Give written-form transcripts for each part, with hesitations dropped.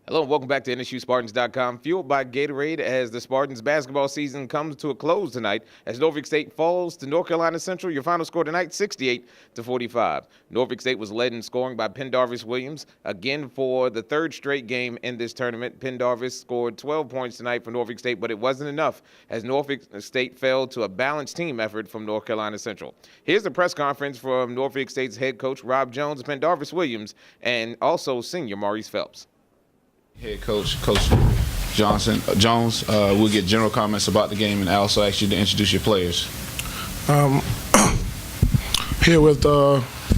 Hello and welcome back to NSUSpartans.com, fueled by Gatorade as the Spartans basketball season comes to a close tonight as Norfolk State falls to North Carolina Central. Your final score tonight, 68-45. Norfolk State was led in scoring by Pendarvis Williams. Again, for the third straight game in this tournament, Pendarvis scored 12 points tonight for Norfolk State, but it wasn't enough as Norfolk State fell to a balanced team effort from North Carolina Central. Here's the press conference from Norfolk State's head coach Rob Jones, Pendarvis Williams, and also senior Marese Phelps. Head coach, Coach Jones, we'll get general comments about the game and also ask you to introduce your players. Here with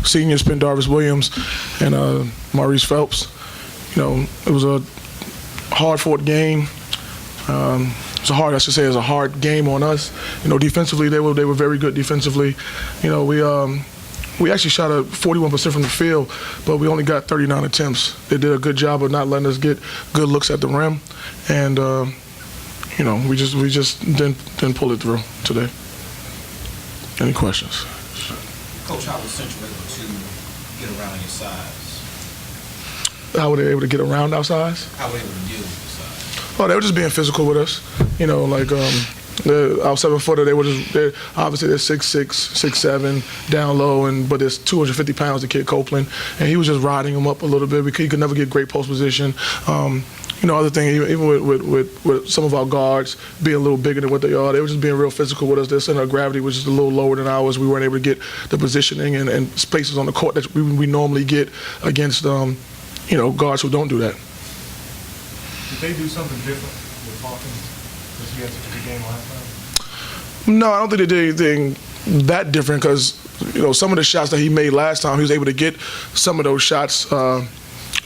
seniors Pendarvis Williams and Marese Phelps. You know, it was a hard-fought game. It's a hard game on us. You know, defensively they were very good defensively. You know, we actually shot at 41% from the field, but we only got 39 attempts. They did a good job of not letting us get good looks at the rim, and you know, we just didn't pull it through today. Any questions? Coach, how was Central able to get around your size? How were they able to get around our size? How were they able to deal with your size? Oh, they were just being physical with us. You know, like our 7-footer, they're obviously they're 6'6", 6'7", down low, but there's 250 pounds to Kid Copeland, and he was just riding him up a little bit because he could never get great post position. You know, other thing, even with some of our guards being a little bigger than what they are, they were just being real physical with us. Their center of gravity was just a little lower than ours. We weren't able to get the positioning and spaces on the court that we normally get against, you know, guards who don't do that. Did they do something different with Hawkins as he had such a good game last time? No, I don't think they did anything that different because, you know, some of the shots that he made last time, he was able to get some of those shots.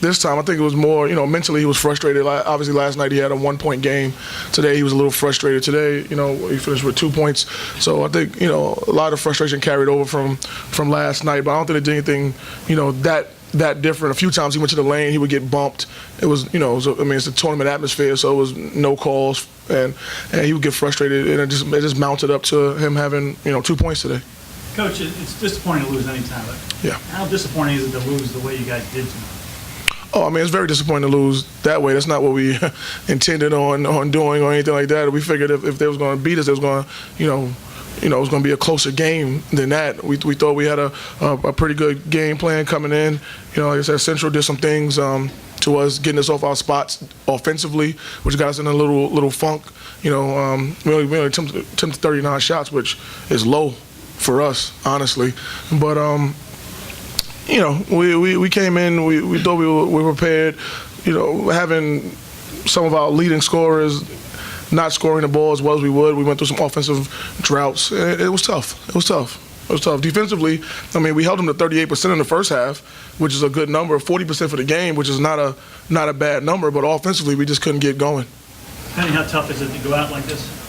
This time, I think it was more, you know, mentally he was frustrated. Obviously, last night he had a 1-point game. Today he was a little frustrated. Today, you know, he finished with 2 points. So I think, you know, a lot of frustration carried over from last night. But I don't think they did anything, you know, that different. A few times he went to the lane, he would get bumped. It was, you know, it's a tournament atmosphere, so it was no calls, and he would get frustrated, and it just mounted up to him having, you know, 2 points today. Coach, it's disappointing to lose any time. Yeah. How disappointing is it to lose the way you guys did tonight? Oh, I mean, it's very disappointing to lose that way. That's not what we intended on doing or anything like that. We figured if they was going to beat us, it was going to, you know, it was going to be a closer game than that. We thought we had a pretty good game plan coming in. You know, like I said, Central did some things to us, getting us off our spots offensively, which got us in a little funk. You know, we only attempted 39 shots, which is low for us, honestly. But you know, we came in, we thought we were prepared. You know, having some of our leading scorers not scoring the ball as well as we would. We went through some offensive droughts. It was tough. It was tough. Defensively, I mean, we held them to 38% in the first half, which is a good number. 40% for the game, which is not a bad number. But offensively, we just couldn't get going. Penny, how tough is it to go out like this?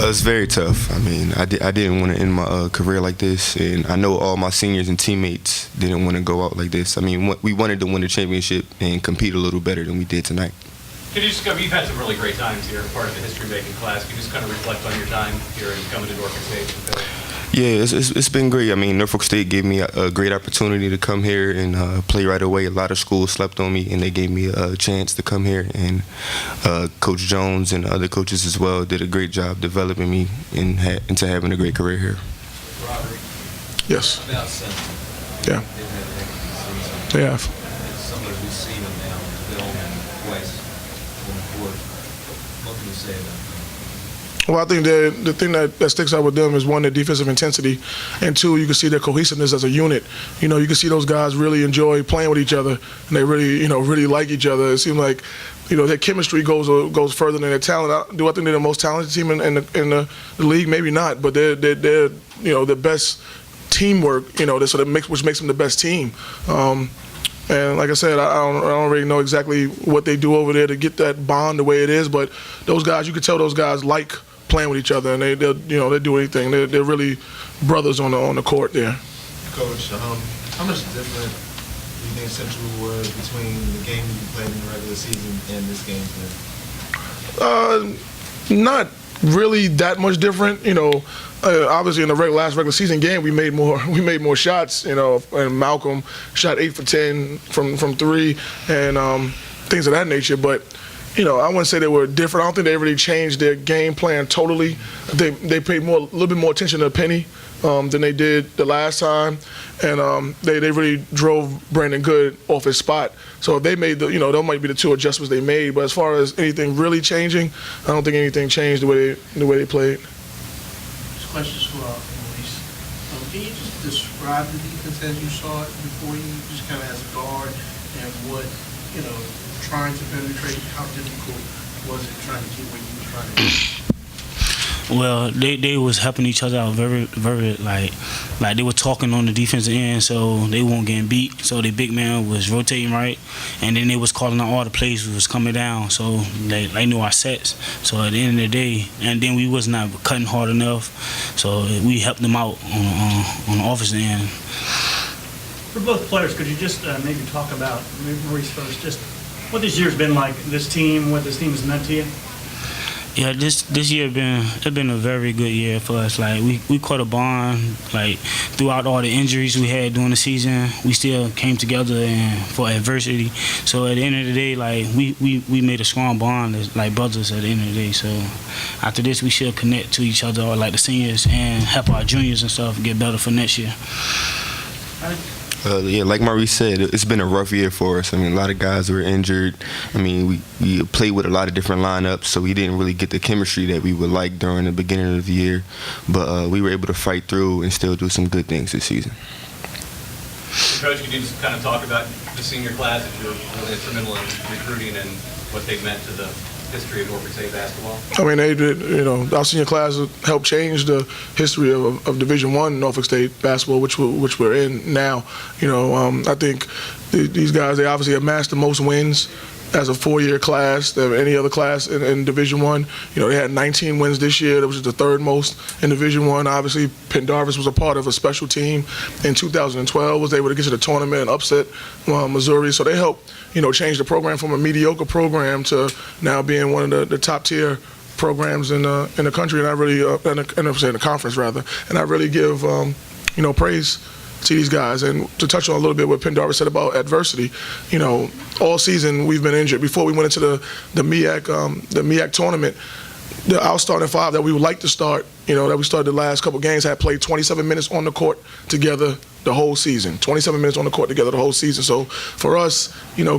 It's very tough. I mean, I didn't want to end my career like this, and I know all my seniors and teammates didn't want to go out like this. I mean, we wanted to win the championship and compete a little better than we did tonight. Can you just you've had some really great times here, part of the history-making class. Can you just kind of reflect on your time here and coming to Norfolk State? Yeah, it's been great. I mean, Norfolk State gave me a great opportunity to come here and play right away. A lot of schools slept on me, and they gave me a chance to come here. And Coach Jones and other coaches as well did a great job developing me into having a great career here. Robert? Yes. About Central. Yeah. They have. Somebody who's seen them now, film twice on the court. What can you say about them? Well, I think the thing that sticks out with them is, one, their defensive intensity, and two, you can see their cohesiveness as a unit. You know, you can see those guys really enjoy playing with each other, and they really, you know, really like each other. It seems like, you know, their chemistry goes further than their talent. Do I think they're the most talented team in the league? Maybe not, but they're you know, the best teamwork. You know, which makes them the best team. And like I said, I don't really know exactly what they do over there to get that bond the way it is, but those guys, you can tell those guys like playing with each other, and they'll do anything. They're really brothers on the court there. Coach, how much different do you think Central was between the game you played in the regular season and this game today? Not really that much different. Obviously in the last regular season game, we made more shots. And Malcolm shot 8 for 10 from 3 and things of that nature. But I wouldn't say they were different. I don't think they really changed their game plan totally. They paid a little bit more attention to Penny than they did the last time, and they really drove Brandon Good off his spot. So if they made those might be the 2 adjustments they made. But as far as anything really changing, I don't think anything changed the way they played. This question's for Marese. Can you just describe the defense as you saw it before you, just kind of as a guard, and what trying to penetrate, how difficult was it trying to get where you were trying to get? Well, they was helping each other out very, very, like they were talking on the defensive end, so they weren't getting beat. So the big man was rotating right, and then they was calling out all the plays was coming down. So they knew our sets. So at the end of the day, and then we was not cutting hard enough, so we helped them out on the offensive end. For both players, could you just maybe talk about, maybe Marese first, just what this year's been like, this team, what this team has meant to you? Yeah, this year it's been a very good year for us. Like we caught a bond. Like throughout all the injuries we had during the season, we still came together and for adversity. So at the end of the day, like we made a strong bond as like brothers at the end of the day. So after this, we should connect to each other, like the seniors, and help our juniors and stuff get better for next year. Yeah, like Marese said, it's been a rough year for us. I mean, a lot of guys were injured. I mean, we played with a lot of different lineups, so we didn't really get the chemistry that we would like during the beginning of the year. But we were able to fight through and still do some good things this season. Coach, could you just kind of talk about the senior class that you're really instrumental in recruiting and what they've meant to the history of Norfolk State basketball? I mean, they did. Our senior class helped change the history of Division I Norfolk State basketball, which we're in now. I think these guys, they obviously amassed the most wins as a 4-year class than any other class in Division I. They had 19 wins this year. That was the 3rd most in Division I. Obviously, Pendarvis was a part of a special team in 2012, was able to get to the tournament and upset Missouri. So they helped, change the program from a mediocre program to now being one of the top-tier programs in the country, and I really, in the conference rather. And I really give, praise to these guys. And to touch on a little bit what Pendarvis said about adversity, all season we've been injured. Before we went into the MEAC tournament, our starting 5 that we would like to start, that we started the last couple games, had played 27 minutes on the court together the whole season. 27 minutes on the court together the whole season. So for us,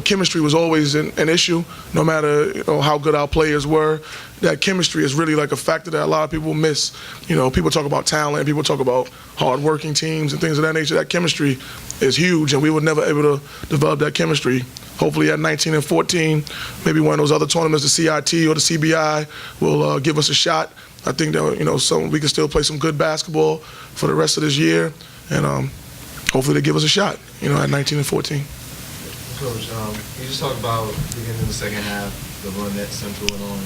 chemistry was always an issue, no matter how good our players were. That chemistry is really like a factor that a lot of people miss. People talk about talent, people talk about hard-working teams and things of that nature. That chemistry is huge, and we were never able to develop that chemistry. Hopefully at 19 and 14, maybe one of those other tournaments, the CIT or the CBI, will give us a shot. I think that we can still play some good basketball for the rest of this year, and hopefully they give us a shot. At 19 and 14. Coach, can you just talk about beginning in the second half, the run that Central went on,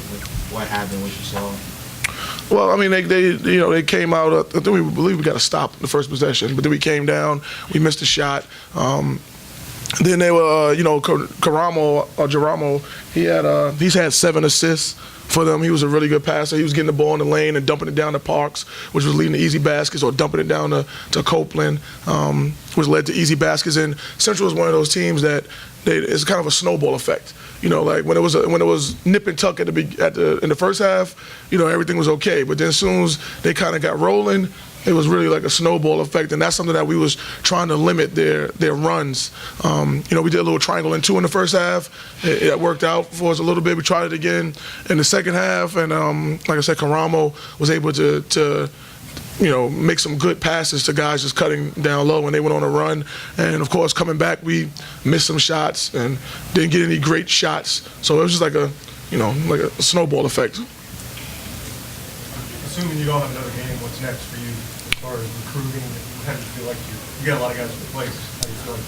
what happened, what you saw? Well, I mean, they came out. I think we believe we got to stop the first possession, but then we came down. We missed a shot. Then they were, Geronimo, he's had 7 assists for them. He was a really good passer. He was getting the ball in the lane and dumping it down to Parks, which was leading to easy baskets, or dumping it down to Copeland, which led to easy baskets. And Central is one of those teams that it's kind of a snowball effect. Like when it was nip and tuck in the first half, everything was okay. But then as soon as they kind of got rolling, it was really like a snowball effect, and that's something that we was trying to limit their runs. We did a little triangle and 2 in the first half. It worked out for us a little bit. We tried it again in the second half, and like I said, Karamo was able to make some good passes to guys just cutting down low when they went on a run. And of course, coming back, we missed some shots and didn't get any great shots. So it was just like a snowball effect. Assuming you don't have another game, what's next for you as far as recruiting? How do you feel like you got a lot of guys in place? How do you feel like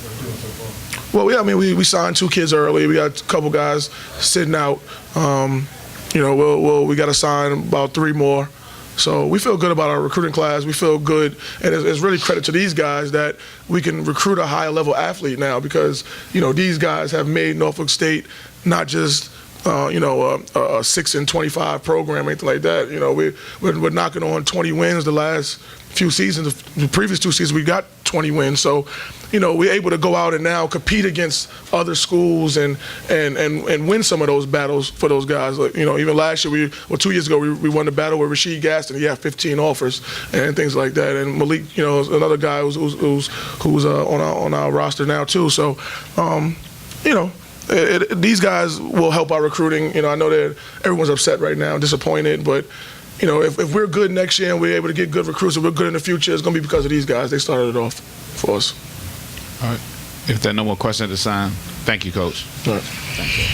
you're doing so far? Well, yeah, I mean, we signed 2 kids early. We got a couple guys sitting out. We got to sign about 3 more. So we feel good about our recruiting class. We feel good, and it's really credit to these guys that we can recruit a higher level athlete now, because these guys have made Norfolk State not just a 6-25 program, anything like that. We're knocking on 20 wins the last few seasons. The previous 2 seasons we got 20 wins. So, we're able to go out and now compete against other schools and win some of those battles for those guys. Like, even last year, 2 years ago, we won the battle with Rasheed Gaston. He had 15 offers and things like that. And Malik, is another guy who's on our roster now too. So, these guys will help our recruiting. I know that everyone's upset right now, disappointed, but if we're good next year and we're able to get good recruits and we're good in the future, it's going to be because of these guys. They started it off for us. All right. If there are no more questions at this time, thank you, Coach. All right. Thank you.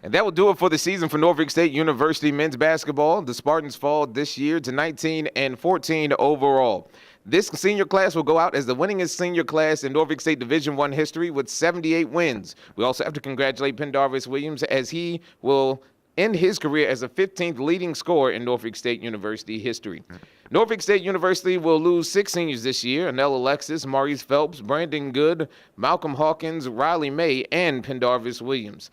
And that will do it for the season for Norfolk State University men's basketball. The Spartans fall this year to 19-14 overall. This senior class will go out as the winningest senior class in Norfolk State Division I history with 78 wins. We also have to congratulate Pendarvis Williams as he will end his career as the 15th leading scorer in Norfolk State University history. Norfolk State University will lose 6 seniors this year: Anel Alexis, Marese Phelps, Brandon Good, Malcolm Hawkins, Riley May, and Pendarvis Williams.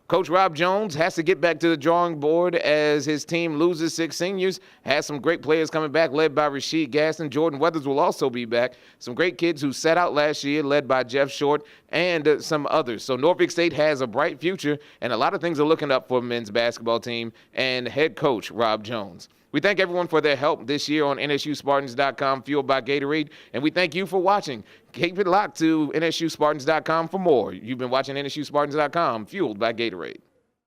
Coach Rob Jones has to get back to the drawing board as his team loses 6 seniors. Has some great players coming back, led by Rasheed Gaston. Jordan Weathers will also be back. Some great kids who sat out last year, led by Jeff Short and some others. So Norfolk State has a bright future, and a lot of things are looking up for men's basketball team and head coach Rob Jones. We thank everyone for their help this year on NSUSpartans.com, fueled by Gatorade, and we thank you for watching. Keep it locked to NSUSpartans.com for more. You've been watching NSUSpartans.com, fueled by Gatorade.